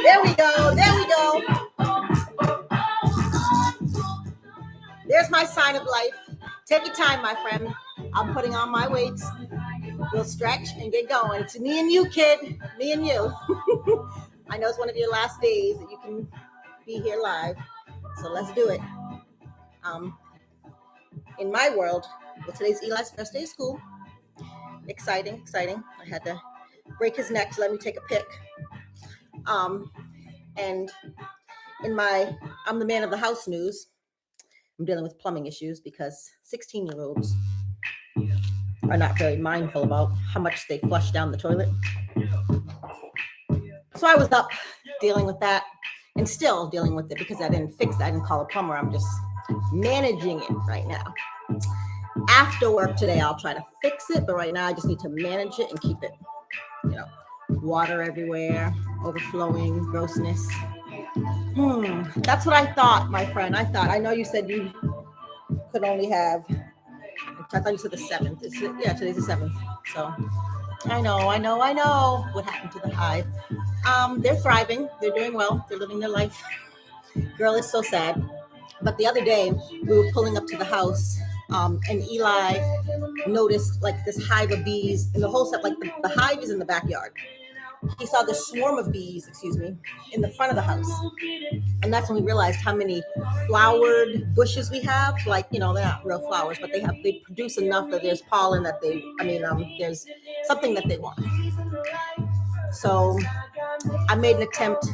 There we go. There we go. There's my sign of life. Take your time, my friend. I'm putting on my weights. We'll stretch and get going. It's me and you, kid. Me and you. I know it's one of your last days that you can be here live. So let's do it. In my world, well, today's Eli's first day of school. Exciting. I had to break his neck to let me take a pic. And I'm the man of the house news. I'm dealing with plumbing issues because 16-year-olds are not very mindful about how much they flush down the toilet. So I was up dealing with that and still dealing with it because I didn't fix that. I didn't call a plumber. I'm just managing it right now. After work today, I'll try to fix it, but right now I just need to manage it and keep it, water everywhere, overflowing, grossness. That's what I thought, my friend. I know you said you could only have, I thought you said the 7th. Today's the 7th. So I know what happened to the hive. They're thriving. They're doing well. They're living their life. Girl, it's so sad. But the other day we were pulling up to the house and Eli noticed like this hive of bees in the whole set, like the hive is in the backyard. He saw this swarm of bees, in the front of the house. And that's when we realized how many flowered bushes we have. Like, they're not real flowers, but they produce enough that there's pollen that there's something that they want. So I made an attempt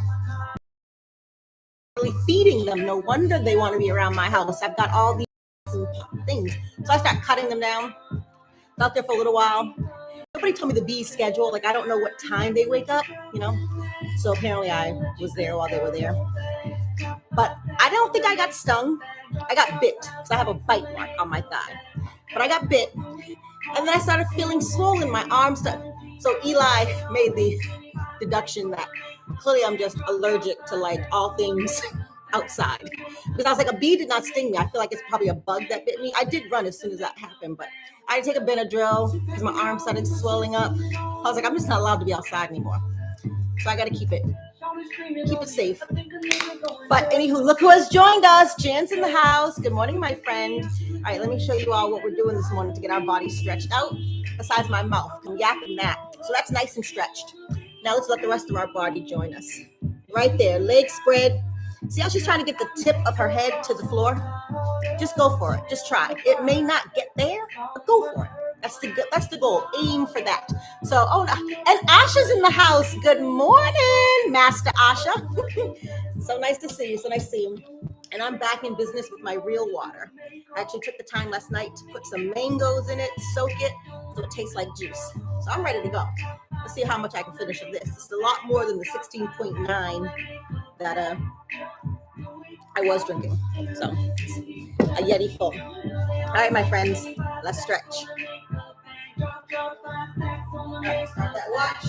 really feeding them. No wonder they want to be around my house. I've got all these things. So I start cutting them down. Out there for a little while. Nobody told me the bees' schedule. Like, I don't know what time they wake up, So apparently I was there while they were there. But I don't think I got stung. I got bit because I have a bite mark on my thigh. But I got bit. And then I started feeling swollen. My arms So Eli made the deduction that clearly I'm just allergic to like all things outside. Because I was like, a bee did not sting me. I feel like it's probably a bug that bit me. I did run as soon as that happened, but I had to take a Benadryl because my arm started swelling up. I was like, I'm just not allowed to be outside anymore. So I got to keep it safe. But anywho, look who has joined us. Jan's in the house. Good morning, my friend. All right, let me show you all what we're doing this morning to get our body stretched out. Besides my mouth, I'm yapping that. So that's nice and stretched. Now let's let the rest of our body join us. Right there, legs spread. See how she's trying to get the tip of her head to the floor? Just go for it. Just try. It may not get there, but go for it. That's the goal. Aim for that. So, and Asha's in the house. Good morning, Master Asha. So nice to see you. And I'm back in business with my real water. I actually took the time last night to put some mangoes in it, soak it, so it tastes like juice. So I'm ready to go. Let's see how much I can finish of this. It's a lot more than the 16.9 that I was drinking. So a Yeti full. All right, my friends, let's stretch. All right, start that watch.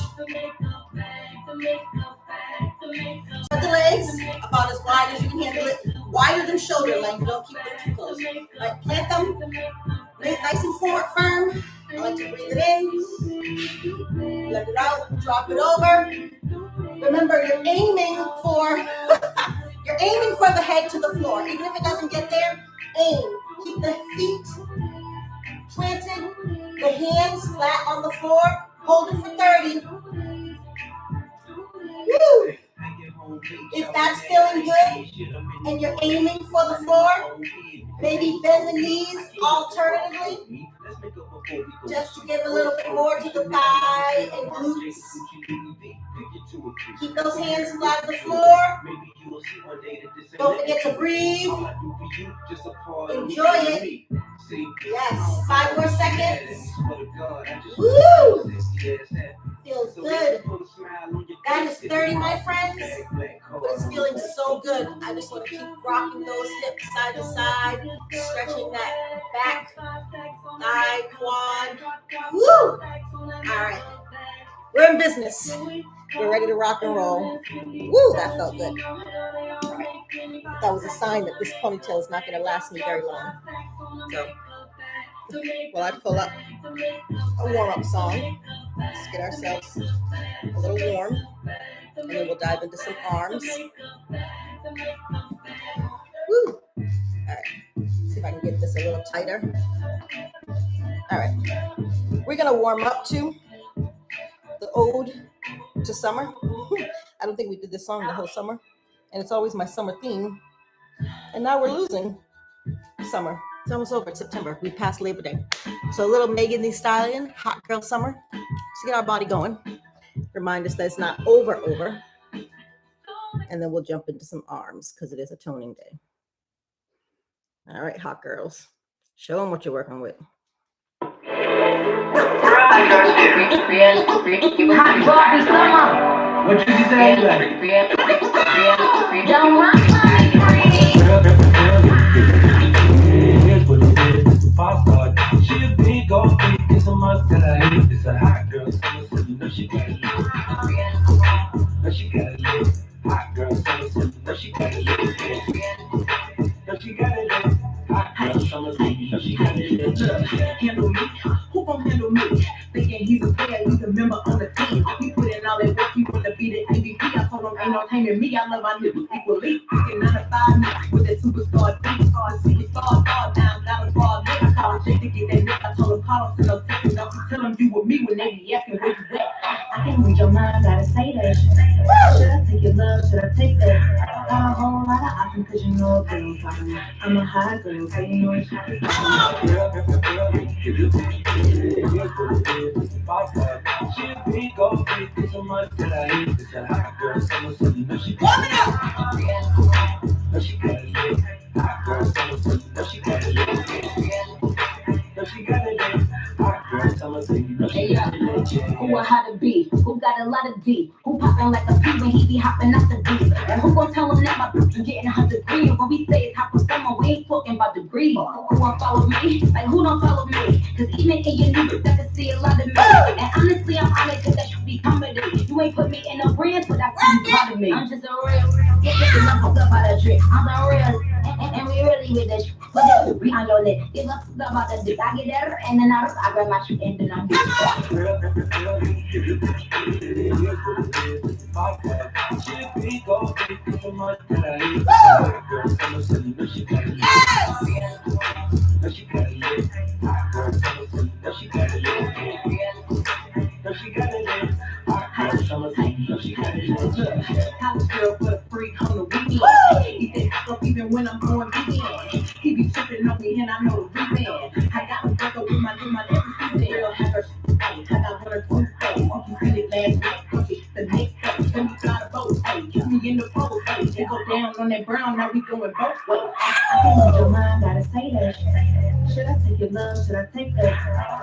Spread the legs about as wide as you can handle it. Wider than shoulder length. Don't keep them too close. All right, plant them. Nice and firm. I like to breathe it in. Let it out. Drop it over. Remember, you're aiming for the head to the floor. Even if it doesn't get there, aim. Keep the feet planted, the hands flat on the floor. Hold it for 30. If that's feeling good and you're aiming for the floor, maybe bend the knees alternatively, just to give a little bit more to the thigh and glutes. Keep those hands flat on the floor. Don't forget to breathe. Enjoy it. Yes, 5 more seconds. Woo! Feels good. That is 30, my friends. But it's feeling so good. I just want to keep rocking those hips side to side, stretching that back, thigh, quad. Woo! All right. We're in business. We're ready to rock and roll. Woo, that felt good. All right. That was a sign that this ponytail is not going to last me very long. So, while I pull up a warm-up song, let's get ourselves a little warm, and then we'll dive into some arms. Woo! All right. See if I can get this a little tighter. All right. We're going to warm up to the Ode to Summer. I don't think we did this song the whole summer, and it's always my summer theme. And now we're losing summer. It's almost over. It's September. We passed Labor Day. So a little Megan Thee Stallion, Hot Girl Summer, to get our body going. Remind us that it's not over. And then we'll jump into some arms because it is a toning day. All right, hot girls. Show them what you're working with. What did you say? Here's what it is. It's a pop star. She a big old freak. It's a must that I hate. It's a hot girl summer, so you know she gotta live. No, she gotta live. Hot girl summer, so you know she gotta live. No, she gotta live. Hot girl summer, so you know she gotta live. Handle me. Who gon' handle me? Thinking he's a player, he's a member on the team. He put in all that work, he wanna be the MVP. I told him ain't no taming me. I love my niggas equally. Freaking 9 to 5 with that superstar beat. Superstar, down the ball. I call him Jay to get that nigga. I told him call him, send no text. Don't you tell him you with me when they be asking where you at. I can't read your mind, gotta say that. Should I take your love? Should I take that? Got a whole lot of options, cause you know what I'm talking about. I'm a high girl, so you know it's hot. She a big old freak, it's a must that I hate. It's a hot girl summer, so you know she gotta live. No, she gotta live. Hot girl summer, so you know she gotta live. No, she gotta live. Hot girl summer, so you know she gotta live. Who a how to be? Who got a lot of D? Who poppin' like a pea when he be hopping out the D? And who gon' tell him that my bitch getting her degree? When we say it's hot for summer, we ain't talking about degrees. Who won't follow me? Like who don't follow me? Cause even in your new I can see a lot of me. And honestly, I'm honored cause that should be comedy. You ain't put me in no brands, but that's part of me. I'm just a real, get enough of love out of drink. I'm a real, and we really with that shit. Put it behind your leg. Give up love out the dick. I get there, and then I grab my shit, and then I'm good. She a big old freak, it's a must that I hate. It's a hot girl summer, so you know she gotta live. No, she gotta live. Hot girl summer, so you know she gotta live. No, she gotta live. Hot girl summer, so you know she gotta live. House girl, but freak on the weekend. He think I up even when I'm going weekend. He be tripping on me and I know the reason. I got a brother with my every season. Girl, have her I got her two face. You see it last week, the next day. Then we got a boat, hey. Keep me in the boat, hey. They go down on that brown, now we going both ways. I can't read your mind, gotta say that. Should I take your love? Should I take that?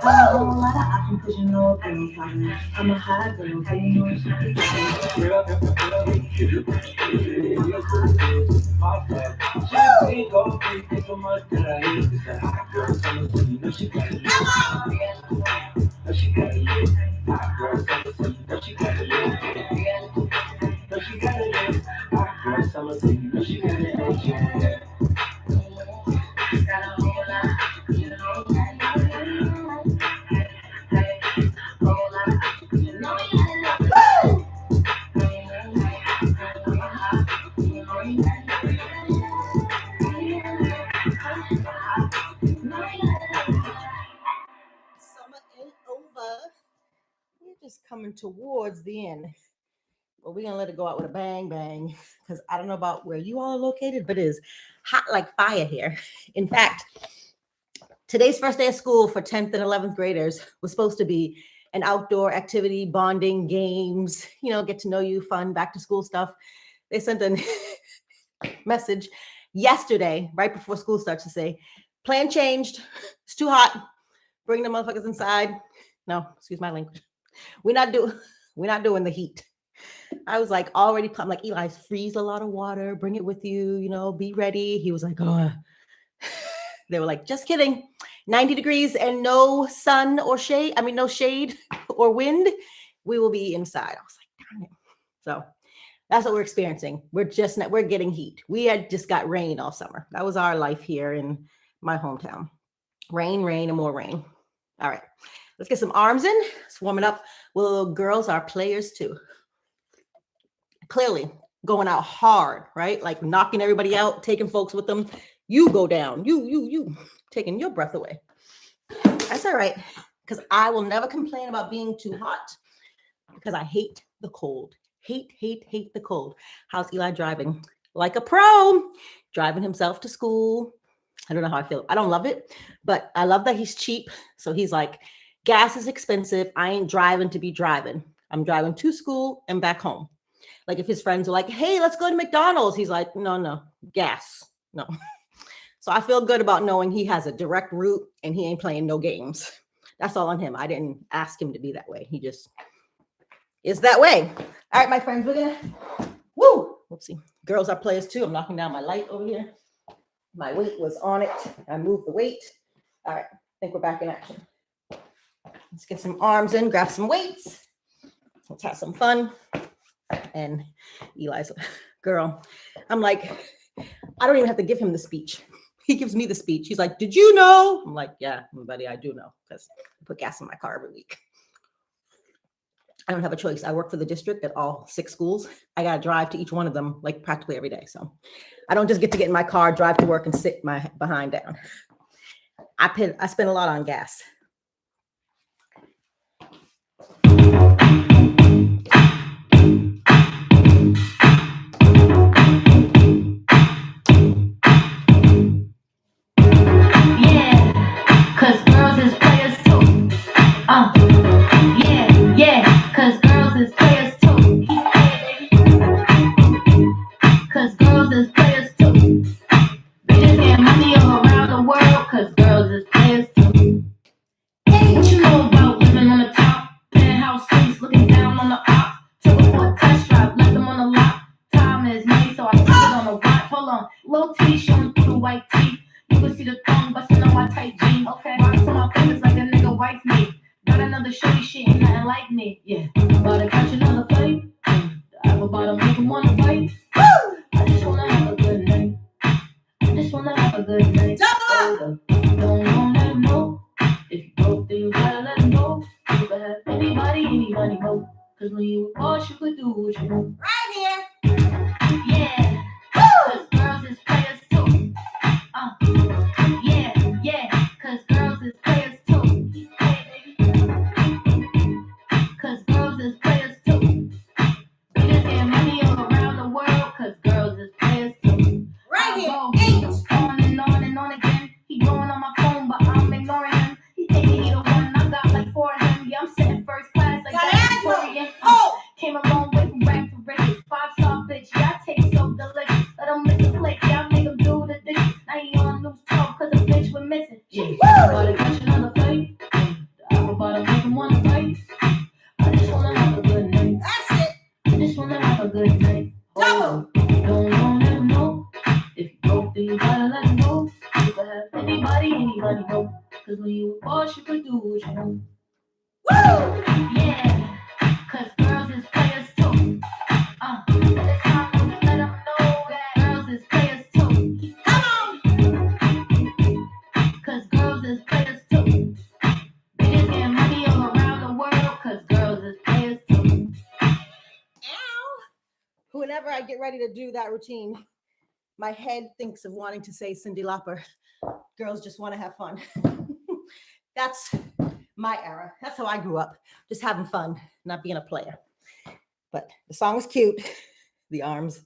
I'm a whole lot of options, cause you know what I'm talking about. I'm a high girl, so you know it's She a big old freak, it's a must that I hate. It's a hot girl summer, so you know she gotta live. No, she gotta live. Hot girl summer, so you know she gotta live. No, she gotta live. Hot girl summer, so you know she gotta live. Got a whole lot, you know. Summer ain't over. We're just coming towards the end. Well, we're gonna let it go out with a bang bang because I don't know about where you all are located, but it is hot like fire here. In fact, today's first day of school for 10th and 11th graders was supposed to be an outdoor activity, bonding, games, get to know you, fun, back to school stuff. They sent a message yesterday, right before school starts, to say, plan changed. It's too hot. Bring the motherfuckers inside. No, excuse my language. We're not doing the heat. I was like, already, I'm like, Eli, freeze a lot of water, bring it with you, be ready. He was like, oh, they were like, just kidding. 90 degrees and no sun or shade. I mean, no shade or wind. We will be inside. I was like, darn it. So that's what we're experiencing. We're getting heat. We had just got rain all summer. That was our life here in my hometown. Rain, and more rain. All right, let's get some arms in. Let's warm it up. Well, little girls are players too. Clearly going out hard, right? Like knocking everybody out, taking folks with them. You go down. You taking your breath away. That's all right, because I will never complain about being too hot because I hate the cold. Hate the cold. How's Eli driving? Like a pro, driving himself to school. I don't know how I feel. I don't love it, but I love that he's cheap. So he's like, gas is expensive. I ain't driving to be driving. I'm driving to school and back home. Like if his friends are like, hey, let's go to McDonald's. He's like, no, gas, no. So I feel good about knowing he has a direct route and he ain't playing no games. That's all on him. I didn't ask him to be that way. He just is that way. All right, my friends, we're gonna, whoopsie. Girls are players too. I'm knocking down my light over here. My weight was on it. I moved the weight. All right, I think we're back in action. Let's get some arms in, grab some weights. Let's have some fun. And Eli's girl, I'm like, I don't even have to give him the speech. He gives me the speech. He's like, did you know? I'm like, yeah, buddy, I do know because I put gas in my car every week. I don't have a choice. I work for the district at all 6 schools. I got to drive to each one of them like practically every day. So I don't just get to get in my car, drive to work and sit my behind down. I spend a lot on gas. Whenever I get ready to do that routine, my head thinks of wanting to say Cyndi Lauper. Girls just want to have fun. That's my era. That's how I grew up. Just having fun, not being a player. But the song is cute. The arms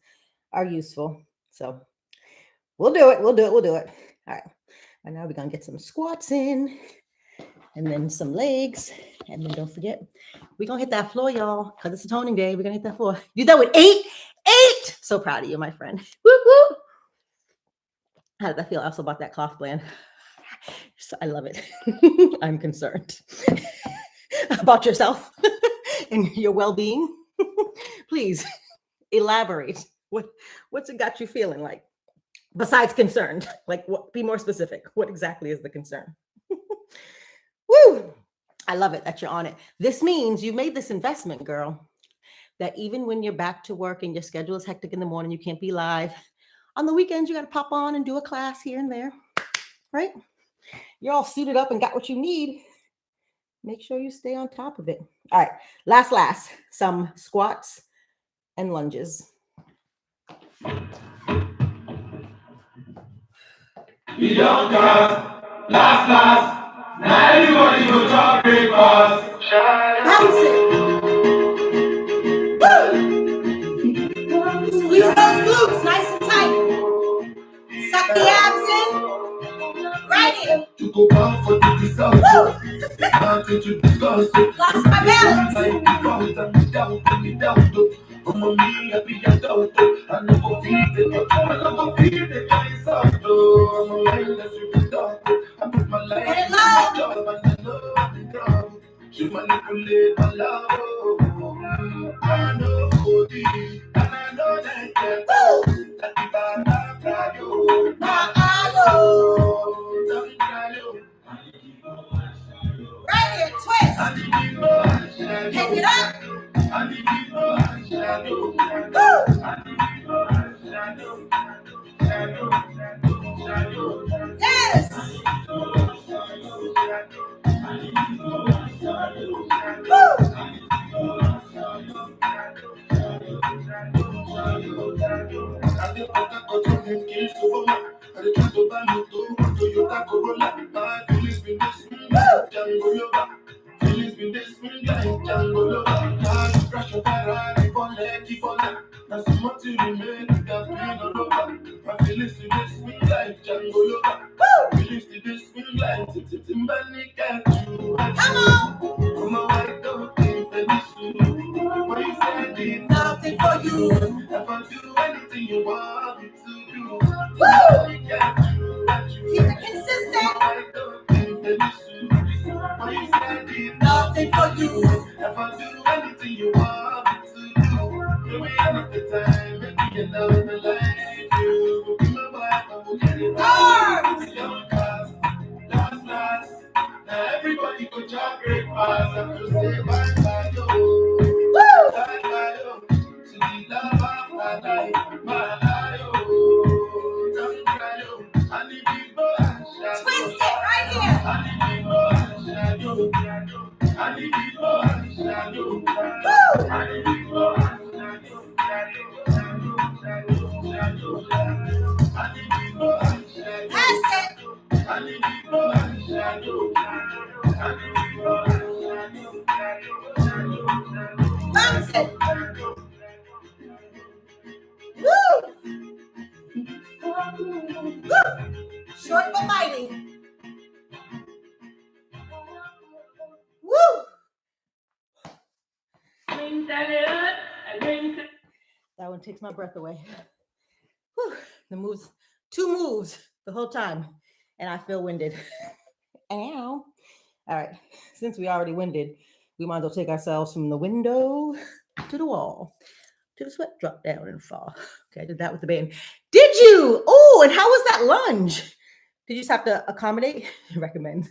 are useful. So we'll do it. We'll do it. We'll do it. All right. And now we're going to get some squats in and then some legs. And then don't forget, we're going to hit that floor, y'all, because it's a toning day. We're going to hit that floor. Do that with 8. So proud of you, my friend. Woo, woo. How did that feel? I also bought that cloth blend. So I love it. I'm concerned about yourself and your well-being. Please elaborate. What's it got you feeling like? Besides concerned, like what? Be more specific. What exactly is the concern? Woo! I love it that you're on it. This means you've made this investment, girl, that even when you're back to work and your schedule is hectic in the morning, you can't be live. On the weekends, you got to pop on and do a class here and there, right? You're all suited up and got what you need. Make sure you stay on top of it. All right, last, some squats and lunges. We don't cast, last, now everybody go talk breakfast. Bounce it. Woo! Squeeze those glutes nice and tight. Suck the abs in. Right in. To go down for the result. Woo! Nothing to discuss. Lost my balance. Come on, me, I be a doubt. I know go feed it, but I know go feed it. I saw it. I'm a line that's you can talk. I put my life in my job and I know I'm proud. She manipulate my love. I know who it, and I know that that the bad I cry, oh, my eye, don't cry, oh. Right here, twist. Pick it up. Woo! Yes. Woo! Nothing for you. If I do anything you want me to do, Woo! keep it consistent. Nothing for you. If I do anything you want me to do, maybe another time, maybe another life, you be my wife, I will get it Arms. Last, now everybody go to breakfast and to say bye, yo. Woo! Bye, yo. To the love of my life, oh, don't cry, yo. I need people and shadow. Twist it right here. I need people and shadow. I need people and shadow. Woo! I need people and shadow. I need people and shadow. Pass it. I need people and shadow. I need people and shadow. Bounce it. Woo! Woo! Short but mighty. Woo! That one takes my breath away. Whew. The moves, 2 moves the whole time, and I feel winded. Ow. All right, since we already winded, we might as well take ourselves from the window to the wall, to the sweat drop down and fall. Okay, I did that with the band. Did you? Oh, and how was that lunge? Did you just have to accommodate? Recommend.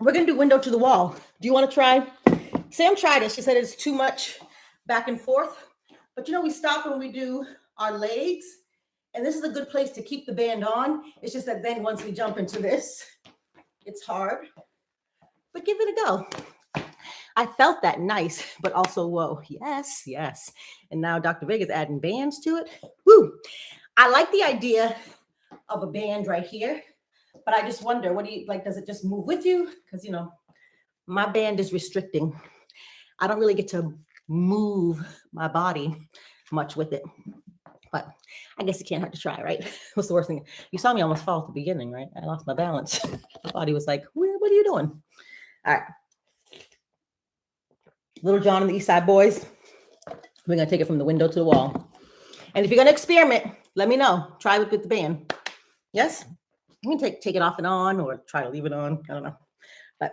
We're going to do window to the wall. Do you want to try? Sam tried it. She said it's too much back and forth. But we stop when we do our legs. And this is a good place to keep the band on. It's just that then once we jump into this, it's hard. But give it a go. I felt that nice, but also whoa. Yes, yes. And now Dr. Vega's adding bands to it. Woo. I like the idea of a band right here. But I just wonder, what do you like? Does it just move with you? Because, my band is restricting. I don't really get to move my body much with it. But I guess it can't hurt to try, right? What's the worst thing? You saw me almost fall at the beginning, right? I lost my balance. My body was like, what are you doing? All right. Little John and the East Side Boys. We're going to take it from the window to the wall. And if you're going to experiment, let me know. Try it with the band. Yes? You can take it off and on or try to leave it on. I don't know. But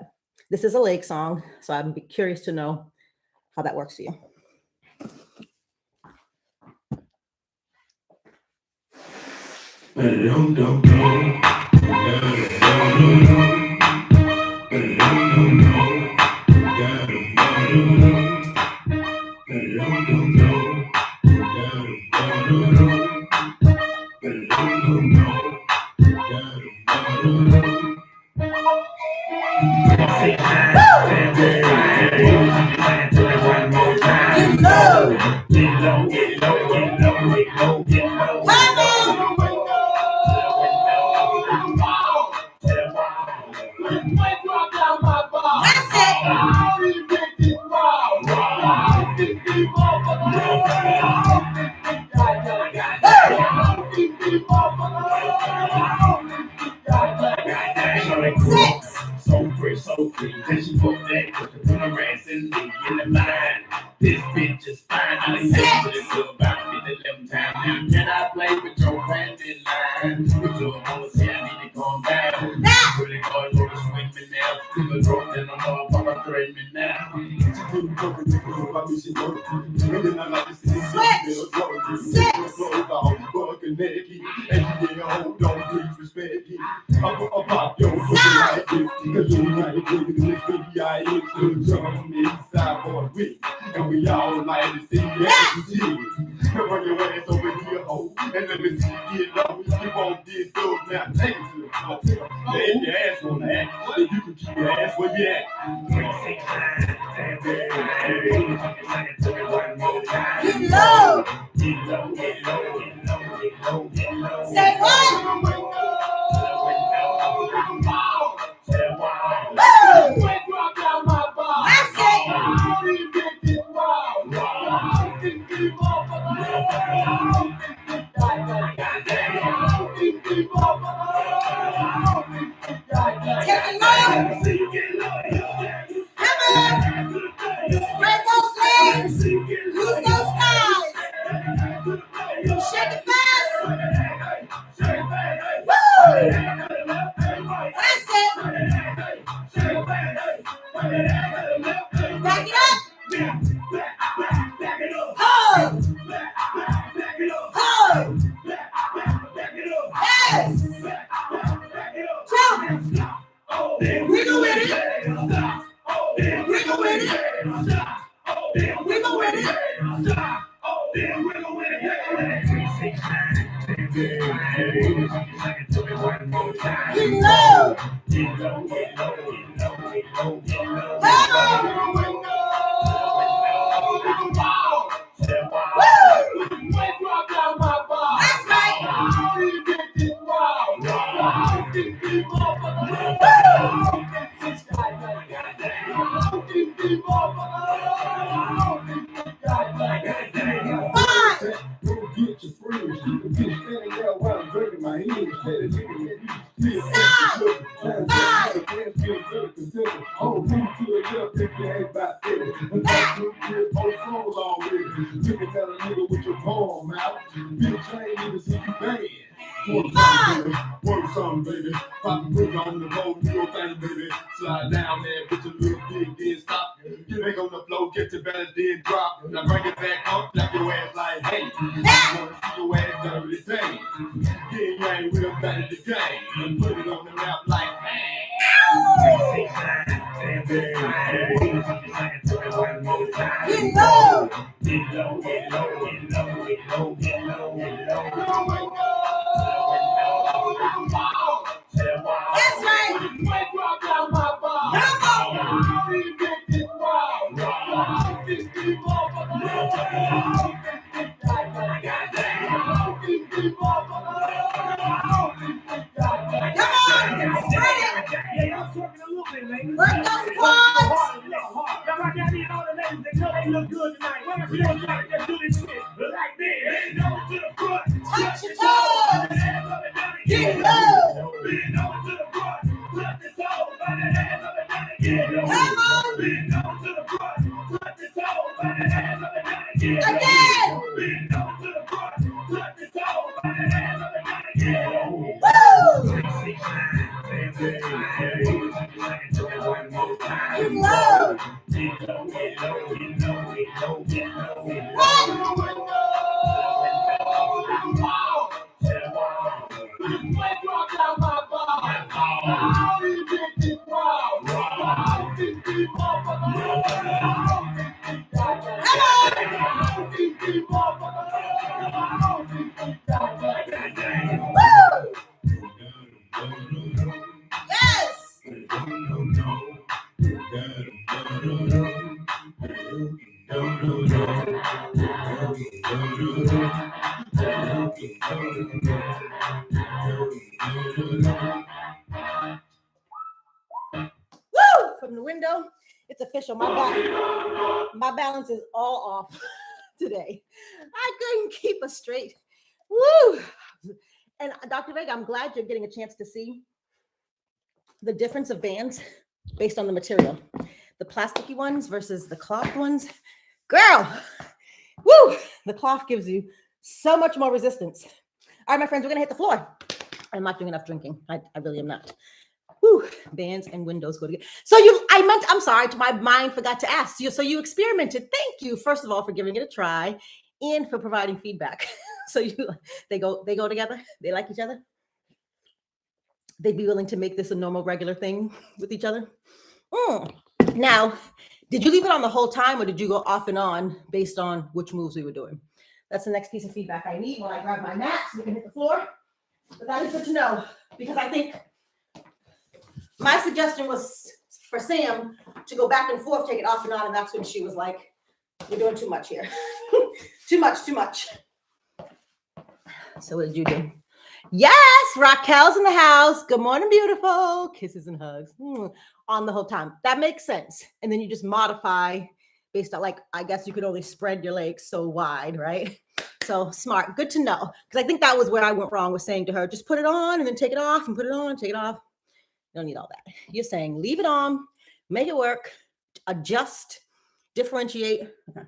this is a Lake song, so I'm curious to know how that works for you. This bitch is fine. I ain't good about me to them time. Can I play with your bandit line? With your hoes here, I need to calm down. Really going over swing me now. People drunk and I'm all papa threaten me now. And we all like to see you. Come on your ass over here, ho. And let me see you get low. Keep on this stuff now. Take it to the floor. If your ass wanna act, then you can keep your ass where you at. 3, 6, 9, 10, 11, 12. Get low. Get low, get low, get low, get low, get low. Say what? Let's do this shit like this. Bend over to the front. Touch your toes. Get low. Bend over to the front. Touch the toes. By the hands up and down again. Come on. Bend over to the front. Touch the toes. By the hands up and down again. Again. Bend over to the front. Touch the toes. By the hands up and down again. Woo. Get low. Yes. Woo! From the window, it's official. My balance is all off today. I couldn't keep a straight. Woo! And Dr. Vega, I'm glad you're getting a chance to see the difference of bands based on the material. The plasticky ones versus the cloth ones. Girl, woo! The cloth gives you so much more resistance. All right, my friends, we're gonna hit the floor. I'm not doing enough drinking. I really am not. Whew, bands and windows go together. So I'm sorry, my mind forgot to ask you. So you experimented. Thank you, first of all, for giving it a try and for providing feedback. So they go together. They like each other. They'd be willing to make this a normal, regular thing with each other. Now, did you leave it on the whole time or did you go off and on based on which moves we were doing? That's the next piece of feedback I need when I grab my mat so we can hit the floor. But that is good to know because I think my suggestion was for Sam to go back and forth, take it off and on, and that's when she was like, "You're doing too much here. Too much. So what did you do? Yes, Raquel's in the house. Good morning, beautiful. Kisses and hugs on the whole time. That makes sense. And then you just modify based on, like, I guess you could only spread your legs so wide, right? So smart. Good to know. Because I think that was where I went wrong with saying to her, just put it on and then take it off and put it on, take it off. You don't need all that. You're saying leave it on, make it work, adjust, differentiate. Okay.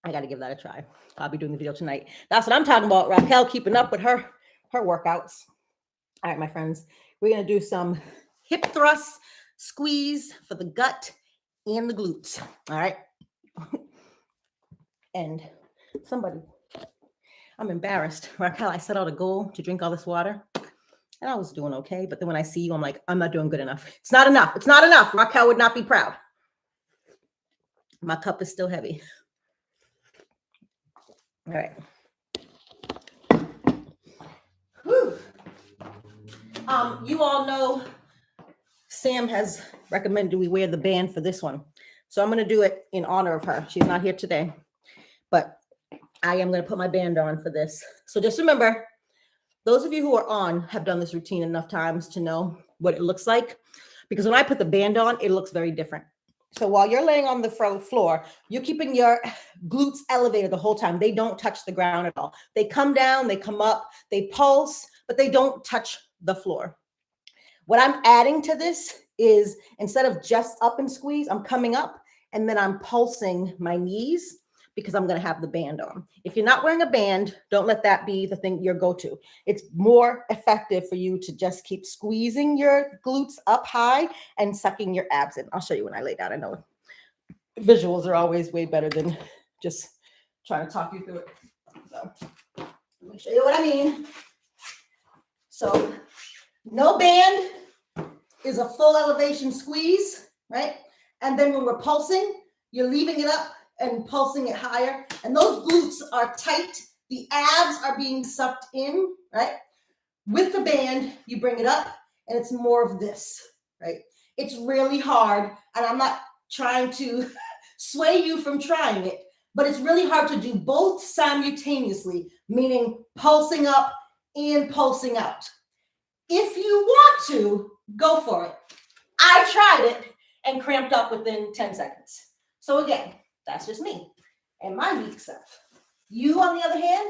I got to give that a try. I'll be doing the video tonight. That's what I'm talking about. Raquel keeping up with her workouts. All right, my friends, we're going to do some hip thrusts, squeeze for the gut and the glutes. All right. And somebody, I'm embarrassed. Raquel, I set out a goal to drink all this water and I was doing okay. But then when I see you, I'm like, I'm not doing good enough. It's not enough. It's not enough. Raquel would not be proud. My cup is still heavy. All right. Whew. You all know Sam has recommended we wear the band for this one. So I'm going to do it in honor of her. She's not here today, but I am going to put my band on for this. So just remember, those of you who are on have done this routine enough times to know what it looks like. Because when I put the band on, it looks very different. So while you're laying on the floor, you're keeping your glutes elevated the whole time. They don't touch the ground at all. They come down, they come up, they pulse, but they don't touch the floor. What I'm adding to this is instead of just up and squeeze, I'm coming up and then I'm pulsing my knees because I'm going to have the band on. If you're not wearing a band, don't let that be the thing your go-to. It's more effective for you to just keep squeezing your glutes up high and sucking your abs in. I'll show you when I lay down. I know visuals are always way better than just trying to talk you through it. So let me show you what I mean. So no band is a full elevation squeeze, right? And then when we're pulsing, you're leaving it up and pulsing it higher. And those glutes are tight. The abs are being sucked in, right? With the band, you bring it up and it's more of this, right? It's really hard. And I'm not trying to sway you from trying it, but it's really hard to do both simultaneously, meaning pulsing up and pulsing out. If you want to, go for it. I tried it and cramped up within 10 seconds. So again, that's just me. and my weak self. You, on the other hand,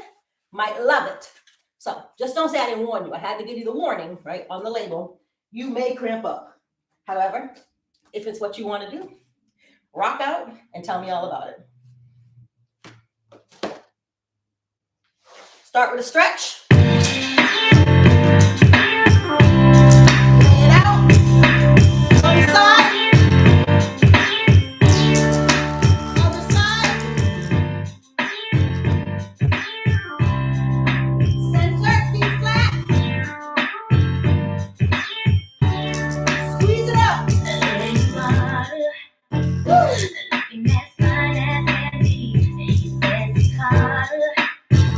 might love it. So just don't say I didn't warn you. I had to give you the warning, right, on the label. You may cramp up. However, if it's what you want to do, rock out and tell me all about it. Start with a stretch. Lay it out. One side. Other side. Center, feet flat. Squeeze it up. Woo.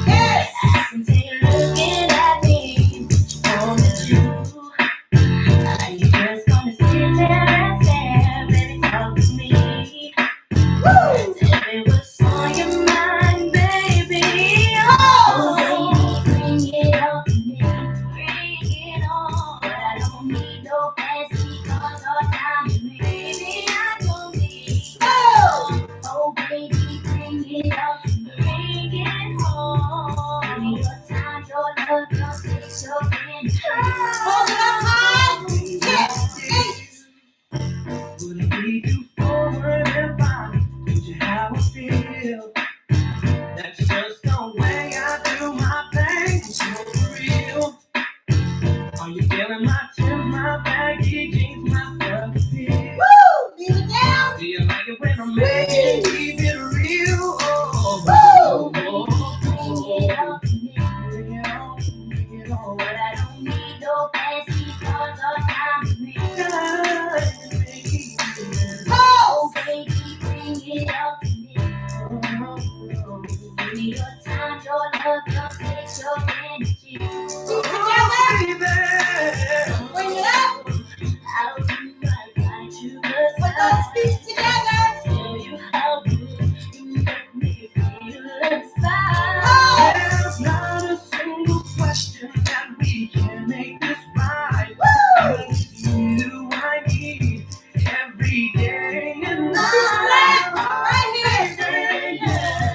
Yes. Woo. Oh. Oh, baby, bring it up, bring it home. Give me your time, your love, your space, your energy. Hold it up high. 10, 8. Would it lead you forward if I told you how I feel? That's just the way I do my thing. So for real. Are you feeling my chills, my baggy jeans, my fluffy feet? Woo. Lean it down. Do you like it when I'm making keep it real? Oh, Woo. Bring it up to me. bring it on, bring it on. But I don't need no fancy cars or diamond rings. Oh, baby, bring it up to me. Give me your time, your love, your space, your energy. Feet together. Bring it up. I'll do right by you, Put but those feet together. tell you how good you make me feel inside. Oh. There's not a single question that we can make this right. Woo. It's you I need every day and Feet flat. night. Right here.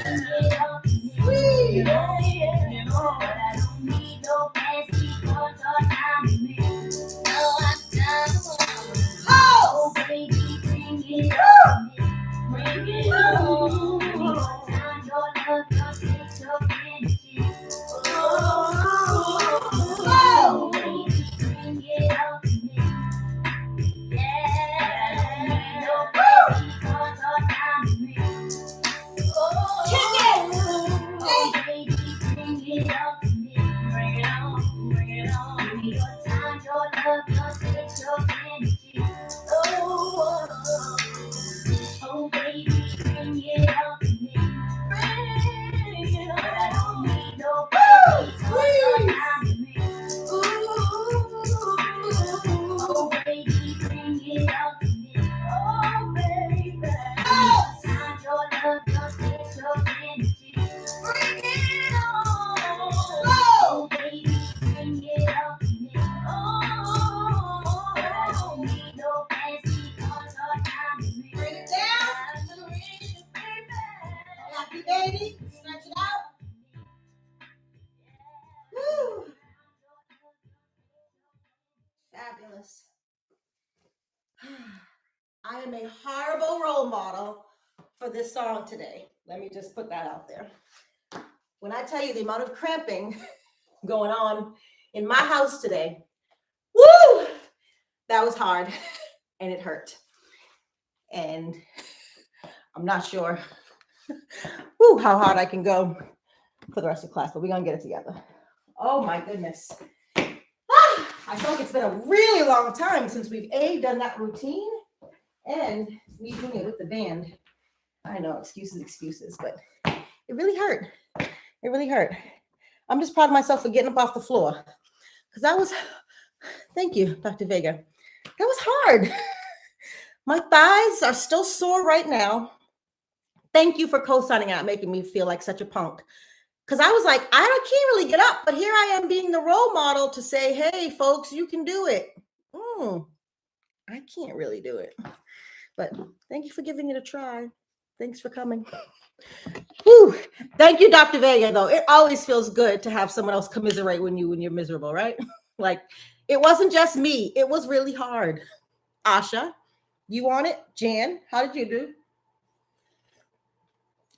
Bring it up to me. Squeeze. Yeah, yeah. You know, But I don't need no fancy cars or diamond rings. No, I don't. Oh. Baby, bring it on. Bring it on. Give me your time, your love, your space, your energy. Oh. Baby, bring it on to me. Yeah. No fancy cars or diamond rings. Kick it. Baby, bring it on to me. Bring it on, bring it on. Give me your time, your love, your space, your energy. Oh, baby, bring it on to me. Bring it on. But I don't need no fancy cars or diamond rings. Oh, baby, bring it on to me. Oh, baby. Oh. Time, your love, your space, your energy. Bring it on. Oh, baby, bring it on to me. Oh, but I don't need no fancy cars or diamond rings. Bring it down. Happy baby. Stretch it out. Woo. Fabulous. I am a horrible role model for this song today. Let me just put that out there. When I tell you the amount of cramping going on in my house today, woo, that was hard and it hurt. And I'm not sure woo, how hard I can go for the rest of class, but we're gonna get it together. Oh my goodness. I feel like it's been a really long time since we've done that routine and me doing it with the band. I know, excuses, but it really hurt. It really hurt. I'm just proud of myself for getting up off the floor because that was, thank you, Dr. Vega. That was hard. My thighs are still sore right now. Thank you for co-signing out, making me feel like such a punk. Because I was like, I can't really get up, but here I am being the role model to say, hey, folks, you can do it. I can't really do it. But thank you for giving it a try. Thanks for coming. Whew. Thank you, Dr. Vega, though. It always feels good to have someone else commiserate when you're miserable, right? Like, it wasn't just me. It was really hard. Asha, you on it? Jan, how did you do?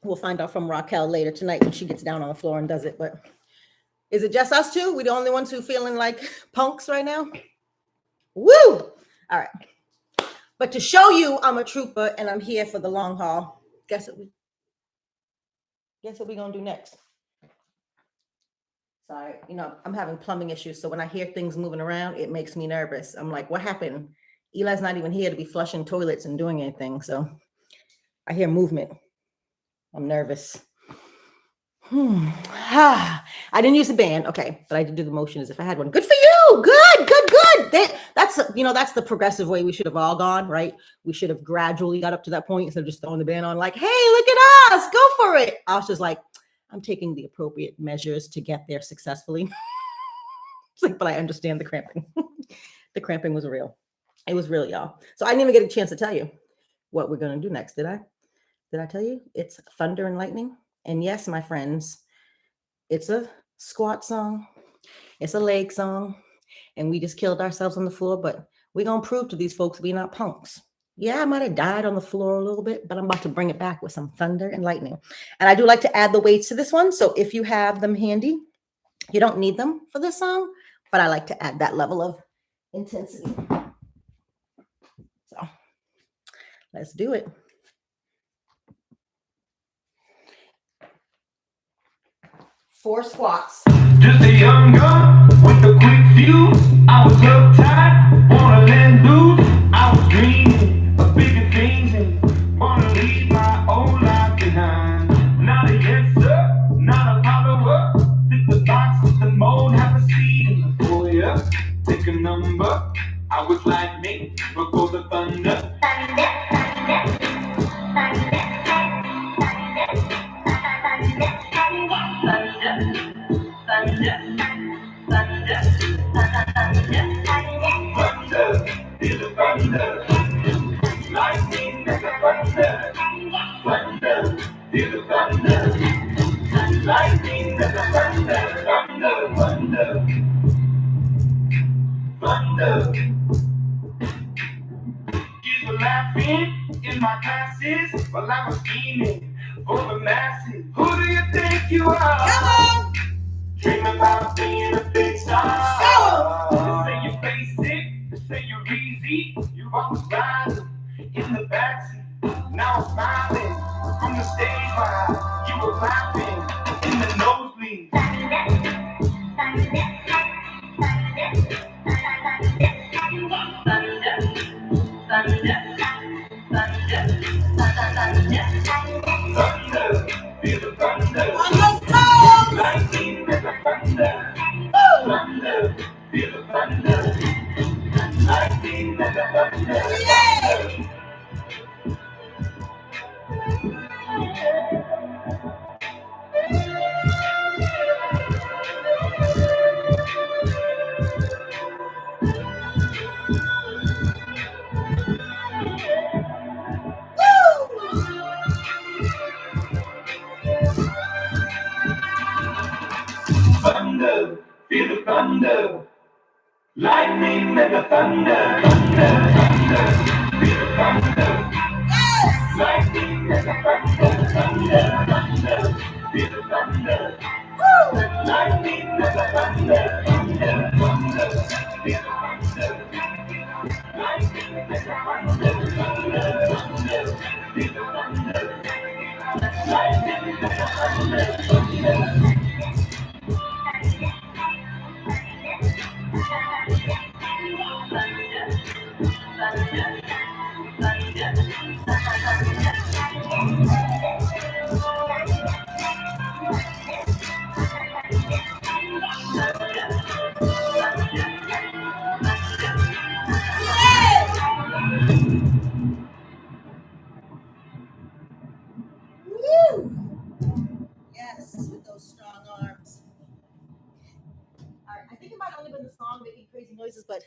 We'll find out from Raquel later tonight when she gets down on the floor and does it. But is it just us two? We the only ones who feeling like punks right now? Woo! All right. But to show you I'm a trooper and I'm here for the long haul, guess what we're gonna do next? Sorry, I'm having plumbing issues, so when I hear things moving around, it makes me nervous. I'm like, what happened? Eli's not even here to be flushing toilets and doing anything, so I hear movement. I'm nervous. I didn't use the band, okay, but I did do the motion as if I had one. Good for you. Good. That's the progressive way we should have all gone, right? We should have gradually got up to that point instead of just throwing the band on like, hey, look at us, go for it. I was just like, I'm taking the appropriate measures to get there successfully. It's like, but I understand the cramping. The cramping was real. It was real, y'all. So I didn't even get a chance to tell you what we're going to do next, did I? Did I tell you? It's Thunder and Lightning. And yes, my friends, it's a squat song. It's a leg song. And we just killed ourselves on the floor, but we're going to prove to these folks we're not punks. Yeah, I might have died on the floor a little bit, but I'm about to bring it back with some thunder and lightning. And I do like to add the weights to this one. So if you have them handy, you don't need them for this song, but I like to add that level of intensity. So let's do it. Four squats. Just a young gun with a quick fuse. I was uptight, wanna let loose. I was dreaming of bigger things and wanna leave my old life behind. Not a yes sir, not a follower. Fit the box with the mold, have a seat in the foyer. Pick a number. I was lightning before the thunder. Thunder, feel the thunder. Lightning make a thunder. Thunder, feel the thunder. Lightning make a thunder. Thunder, thunder. Thunder. Kids were laughing in my classes while I was scheming for the masses. Who do you think you are? Come on. Dream about being a big star. They say you're basic, they say you're easy. You're always riding in the backseat. Now I'm smiling from the stage while you were laughing in the nosebleed. Thunder, feel the thunder. On your toes. Lightning make a thunder. Thunder, feel the thunder. Lightning make a thunder. Yay. Thunder, feel the thunder. Lightning make a thunder. Thunder, thunder, feel the thunder. Yes. Lightning make a thunder. Thunder, thunder, feel the thunder. Lightning make a thunder. Thunder, thunder, feel the thunder. Lightning make a thunder. Thunder, thunder, feel the thunder. Lightning make a thunder. Thunder. Woo. Yes, with those strong arms. All right, I think it might only been the song making crazy noises, but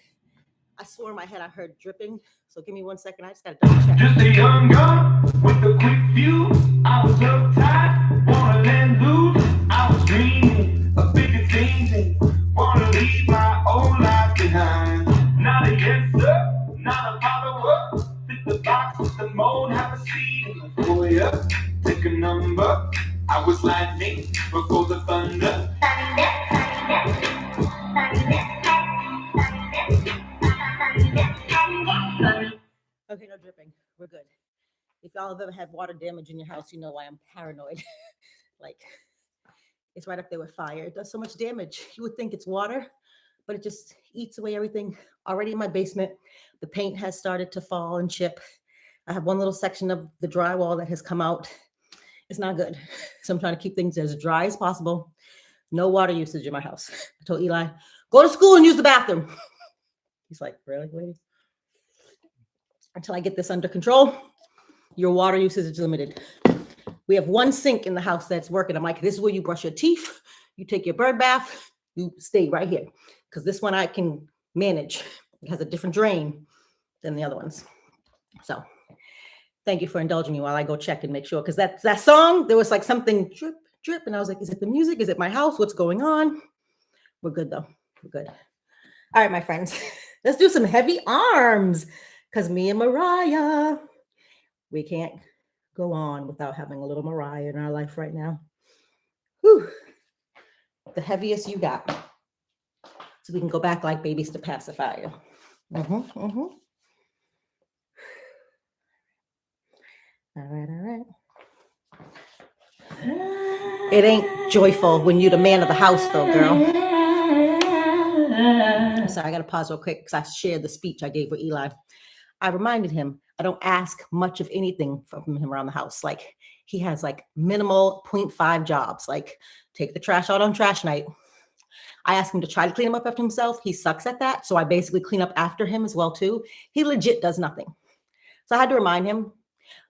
I swore in my head I heard dripping. So give me 1 second. I just gotta double check. Just a young gun with a quick fuse. I was uptight, wanna let loose. I was dreaming of bigger things and wanna leave my old life behind. Not a yes sir, not a follower. Fit the box with the mold, have a seat in the foyer. Take a number. I was lightning before the thunder. Okay, no dripping. We're good. If y'all have ever had water damage in your house, you know why I'm paranoid. Like, it's right up there with fire. It does so much damage. You would think it's water, but it just eats away everything. Already in my basement, the paint has started to fall and chip. I have one little section of the drywall that has come out. It's not good. So I'm trying to keep things as dry as possible. No water usage in my house. I told Eli, go to school and use the bathroom. He's like, really, lady? Until I get this under control, your water usage is limited. We have one sink in the house that's working. I'm like, this is where you brush your teeth, you take your bird bath, you stay right here. Because this one I can manage. It has a different drain than the other ones. So thank you for indulging me while I go check and make sure. Because that song, there was like something drip, drip. And I was like, is it the music? Is it my house? What's going on? We're good though. We're good. All right, my friends, let's do some heavy arms. Because me and Mariah, we can't go on without having a little Mariah in our life right now. Whew. The heaviest you got. So we can go back like babies to pacifier. All right. It ain't joyful when you're the man of the house, though, girl. I'm sorry, I got to pause real quick because I shared the speech I gave with Eli. I reminded him I don't ask much of anything from him around the house. Like, he has like minimal 0.5 jobs, like take the trash out on trash night. I asked him to try to clean him up after himself. He sucks at that. So I basically clean up after him as well, too. He legit does nothing. So I had to remind him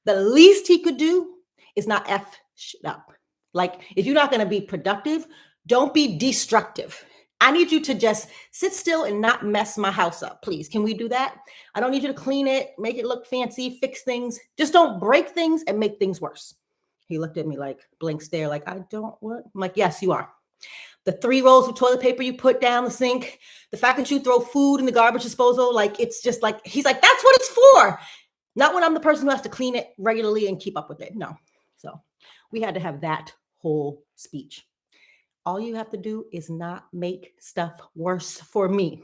the least he could do is not F shit up. Like, if you're not going to be productive, don't be destructive. I need you to just sit still and not mess my house up, please. Can we do that? I don't need you to clean it, make it look fancy, fix things. Just don't break things and make things worse. He looked at me like blank stare, like, I don't what? I'm like, yes, you are. The 3 rolls of toilet paper you put down the sink, the fact that you throw food in the garbage disposal, like, it's just like, he's like, that's what it's for. Not when I'm the person who has to clean it regularly and keep up with it. No. So we had to have that whole speech. All you have to do is not make stuff worse for me.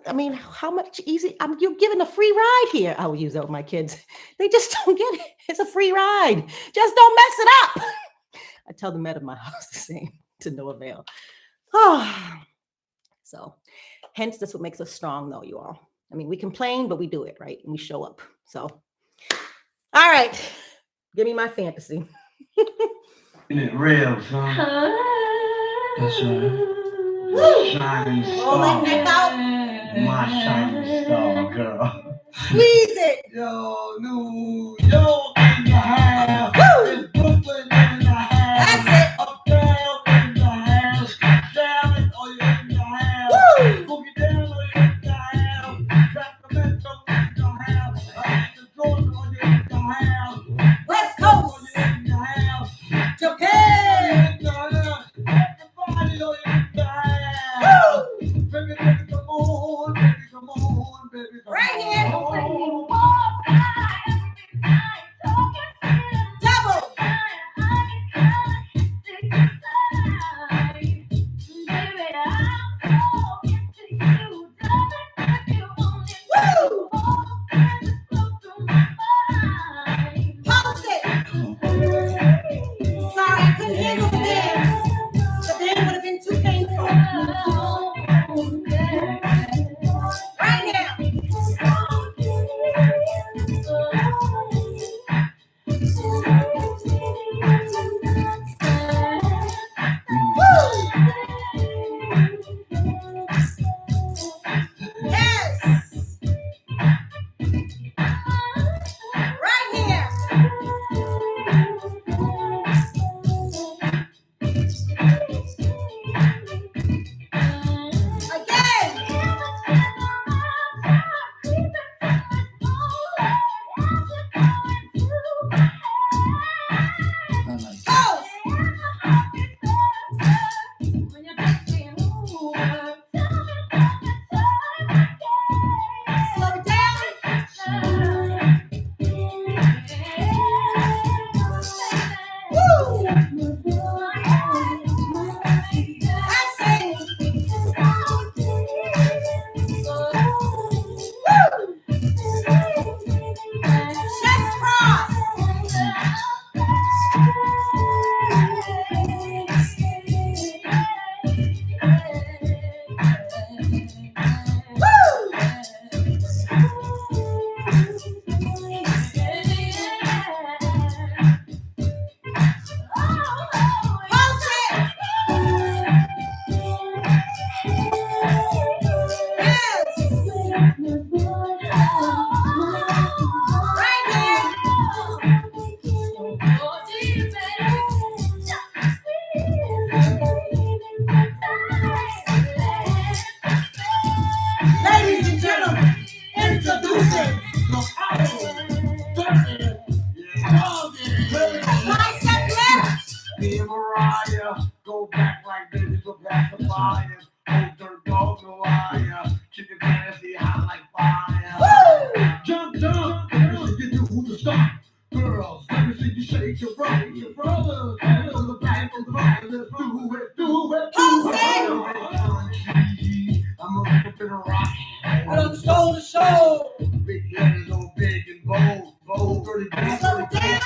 I mean, how much easy? You're giving a free ride here. I will use that with my kids. They just don't get it. It's a free ride. Just don't mess it up. I tell the men of my house the same, to no avail. So hence, that's what makes us strong, though, you all. I mean, we complain, but we do it, right? And we show up. So, all right. Give me my fantasy. Isn't it real, son? That's right. Shining Roll that neck star. out. My shining star, girl. Squeeze it. Yo, New York in the house. Woo! It's Brooklyn in the house. That's it. Uptown in the house. Dallas, are you in the house? Woo! Boogie down, are you in the house? Sacramento in the house. Georgia, are you in the house? West Coast. Are you in the house? Japan. Everybody, are you in the house? Baby, come on, baby, come on, baby, come Right here. on. Me and Mariah go back like babies with pacifiers. Old dirt dog, no liar. Chicken fantasy hot like fire. Jump, jump, girls, you do who to stop. Girls, let me see you shake your brother, your brother. And on the back of the right, let's do it, do it, do it. I'm a rip up in a rock. I done stole the show. Big letters on big and bold, bold, dirty, big, slow down.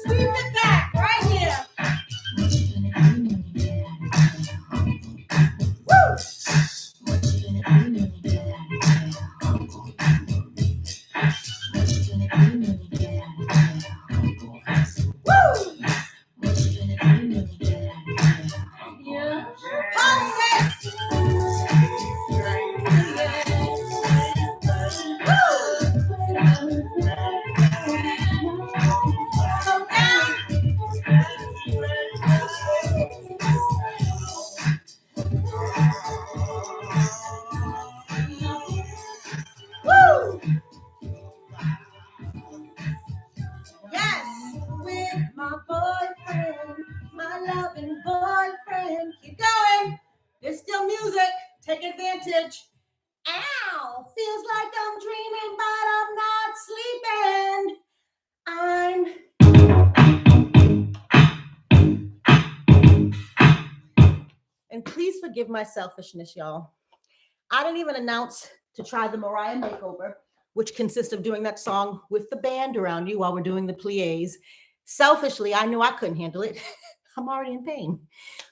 Sweep it back right here. Yes, with my boyfriend, my loving boyfriend. Keep going. There's still music. Take advantage. Ow, feels like I'm dreaming, but I'm not sleeping. And please forgive my selfishness, y'all. I didn't even announce to try the Mariah makeover, which consists of doing that song with the band around you while we're doing the pliés. Selfishly, I knew I couldn't handle it. I'm already in pain.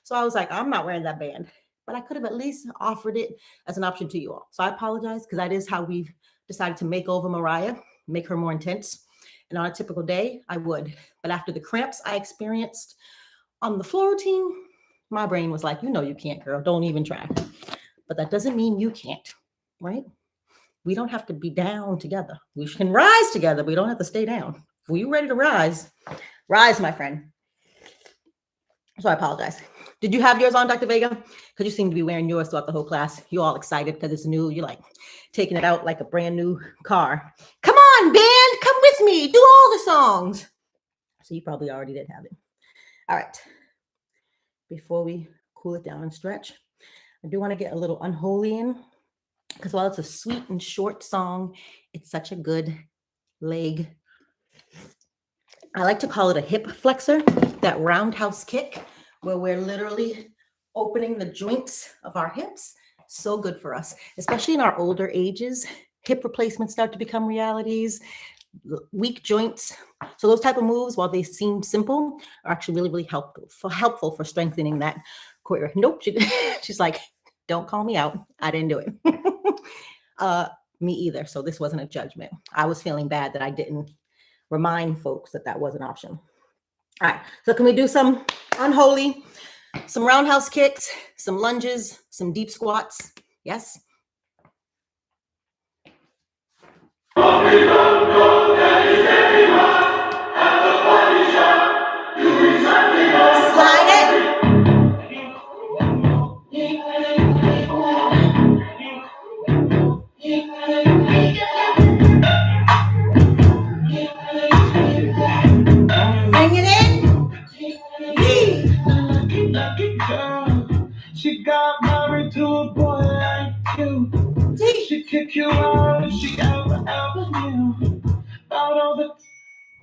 So I was like, I'm not wearing that band. But I could have at least offered it as an option to you all. So I apologize, because that is how we've decided to make over Mariah, make her more intense. And on a typical day, I would. But after the cramps I experienced on the floor routine, my brain was like, you know you can't, girl. Don't even try. But that doesn't mean you can't, right? We don't have to be down together. We can rise together. We don't have to stay down. If you're ready to rise, rise, my friend. So I apologize. Did you have yours on, Dr. Vega? Because you seem to be wearing yours throughout the whole class. You're all excited because it's new. You're like taking it out like a brand new car. Come on, band, come with me. Do all the songs. So you probably already did have it. All right. Before we cool it down and stretch, I do want to get a little unholy in, because while it's a sweet and short song, it's such a good leg. I like to call it a hip flexor, that roundhouse kick, where we're literally opening the joints of our hips. So good for us, especially in our older ages. Hip replacements start to become realities, weak joints. So those type of moves, while they seem simple, are actually really, really helpful for strengthening that core. Nope, she's like, don't call me out. I didn't do it. Me either. So this wasn't a judgment. I was feeling bad that I didn't remind folks that that was an option. All right. So can we do some unholy, some roundhouse kicks, some lunges, some deep squats? Yes. Slide it. Bring it in. Lucky girl, she got married to a boy like you. She kick you out if she ever knew about all the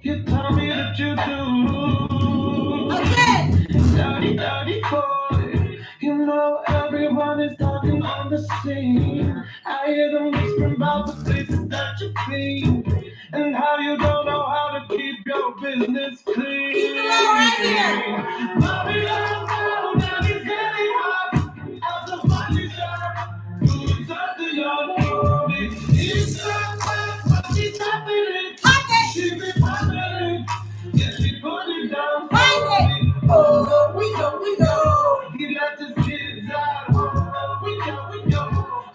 you tell me that you do. Again. Daddy, daddy boy, you know everyone is talking on the scene. I hear them whispering about the places that you clean and how you don't know how to keep your business clean. Keep it low right here. Mommy, I'm daddy's getting hot at the body shop. Doing something on the He's so fast, but she's tapping it. She be popping it. Yeah, she put it down. Oh, we go. He let his kids out. Oh, we go.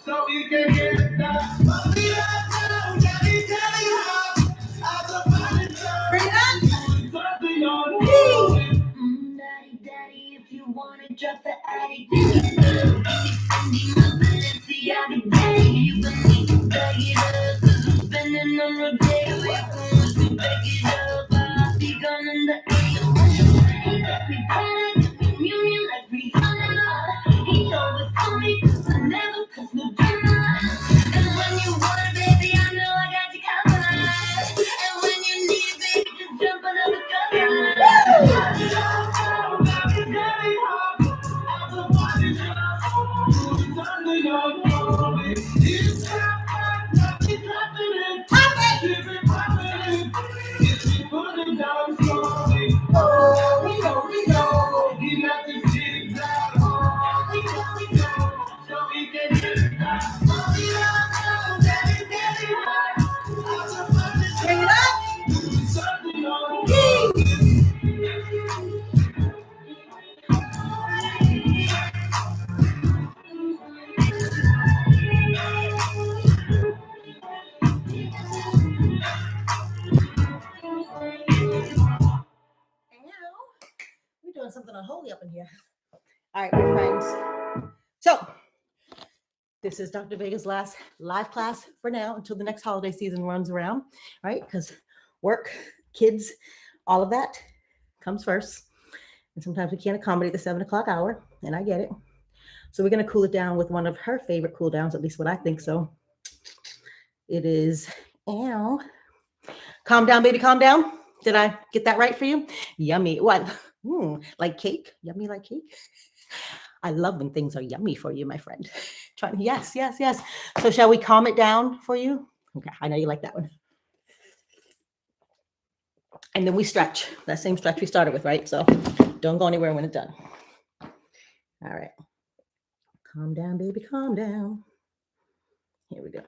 So he can get that. Mommy, I'm daddy's getting hot at the body shop. Bring it up. Doing something on the We're doing something unholy up in here. All right, my friends. So this is Dr. Vega's last live class for now until the next holiday season runs around, right? Because work, kids, all of that comes first. And sometimes we can't accommodate the 7 o'clock hour, and I get it. So we're going to cool it down with one of her favorite cool downs, at least what I think so. It is, ow. Calm down, baby, calm down. Did I get that right for you? Yummy. What? Like cake? Yummy like cake? I love when things are yummy for you, my friend. Yes. So shall we calm it down for you? Okay, I know you like that one. And then we stretch. That same stretch we started with, right? So don't go anywhere when it's done. All right. Calm down, baby, calm down. Here we go.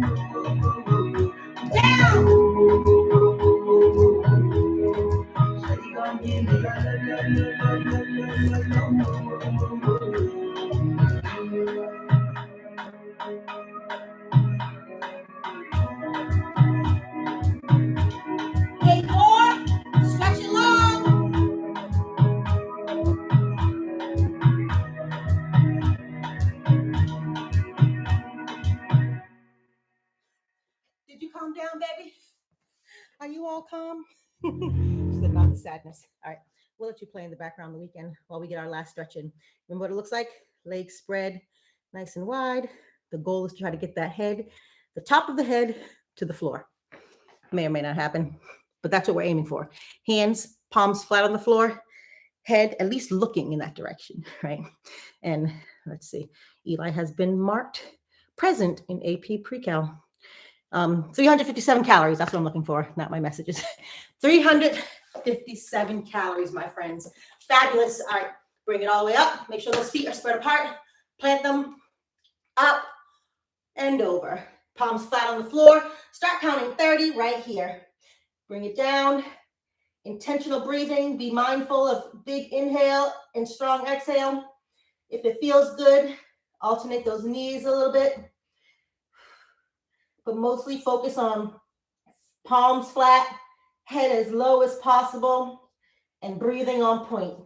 Down. Shawty gon' give me Eight more. Stretch it long. Did you calm down, baby? Are you all calm? Slip out the sadness. All right. We'll let you play in the background the weekend while we get our last stretch in. Remember what it looks like? Legs spread nice and wide. The goal is to try to get that head, the top of the head to the floor. May or may not happen, but that's what we're aiming for. Hands, palms flat on the floor, head at least looking in that direction, right? And let's see, Eli has been marked present in AP Pre-Cal. 357 calories, that's what I'm looking for, not my messages. 357 calories, my friends. Fabulous. All right, bring it all the way up. Make sure those feet are spread apart. Plant them up and over. Palms flat on the floor. Start counting 30 right here. Bring it down. Intentional breathing. Be mindful of big inhale and strong exhale. If it feels good, alternate those knees a little bit. But mostly focus on palms flat, head as low as possible, and breathing on point.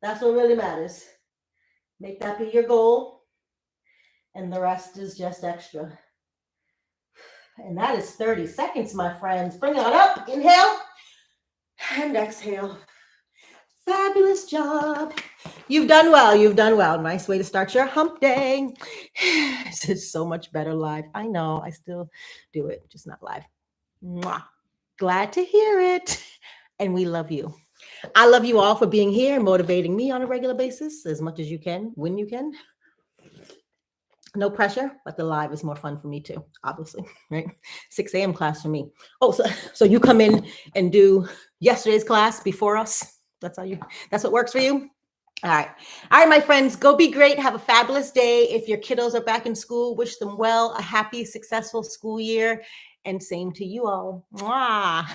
That's what really matters. Make that be your goal, and the rest is just extra. And that is 30 seconds, my friends. Bring it on up. Inhale and exhale. Fabulous job. You've done well. You've done well. Nice way to start your hump day. This is so much better live. I know. I still do it, just not live. Mwah. Glad to hear it. And we love you. I love you all for being here and motivating me on a regular basis as much as you can, when you can. No pressure, but the live is more fun for me too, obviously, right? 6 a.m. class for me. Oh, so you come in and do yesterday's class before us? That's what works for you? All right, my friends, go be great. Have a fabulous day. If your kiddos are back in school, wish them well, a happy, successful school year, and same to you all. Mwah.